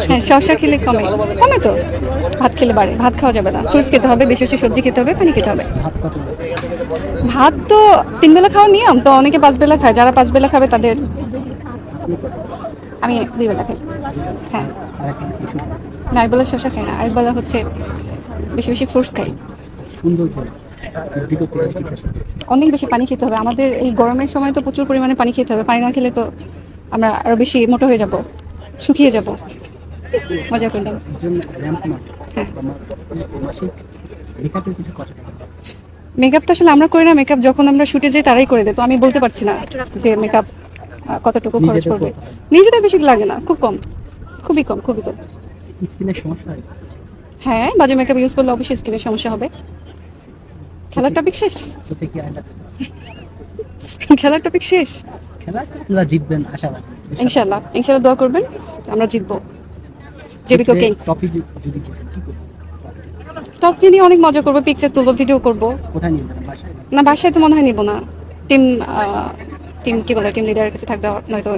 হ্যাঁ, শসা খেলে কমে। কমে তো। ভাত খেলে বাড়ে। ভাত খাওয়া যাবে না। ফ্রুটস খেতে হবে, বেশি বেশি সবজি খেতে হবে, পানি খেতে হবে। ভাত কত? ভাত তো ৩ বেলা খাওয়ার নিয়ম। তো অনেকে ৫ বেলা খায়। যারা ৫ বেলা খাবে তাদের। আপনি কত? আমি ২ বেলা খাই। হ্যাঁ। আর একটা কিছু না, একবেলা শসা খাই না। আরেকবেলা হচ্ছে বেশি বেশি ফ্রুটস খাই। সুন্দর করে বিগত থেকে অনেক বেশি পানি খেতে হবে। আমাদের এই গরমের সময় তো প্রচুর পরিমাণে পানি খেতে হবে। পানি না খেলে তো আমরা আরো বেশি মোটা হয়ে যাব, শুকিয়ে যাব। মজা করলাম। একজন র্যাম্প মার হ্যাঁ। আমার মাসিক মেকআপের কিছু কত টাকা? মেকআপ তো আসলে আমরা করি না। মেকআপ যখন আমরা শুটে যাই তারাই করে দেয়। তো আমি বলতে পারছি না যে মেকআপ কতটুকু খরচ নিজেদের পড়বে। কত? নিজেদের বেশি লাগে না, খুব কম, খুবই কম, খুবই কম। স্কিনের সমস্যা হয়? হ্যাঁ, বাজে মেকআপ ইউজ করলে অবশ্যই স্কিনের সমস্যা হবে। খেলার টপিক শেষ। চোখে কি আয় লাগছে? খেলার টপিক শেষ। খেলা জিতবেন আশাবাদী। ইনশাল্লাহ, ইনশাল্লাহ দোয়া করবেন, আমরা জিতবো। জেবিকো কিংস। ট্রফি যদি জিতেন কি করবেন? টপ নিয়ে অনেক মজা করবো, পিকচার তুলবো, ভিডিও করবো। কোথায় নিয়ে যাবেন? বাসায়? না, বাসায় তো মনে হয় নিব না। টিম টিম কি বলে, টিম লিডারের কাছে থাকবে, নয়তো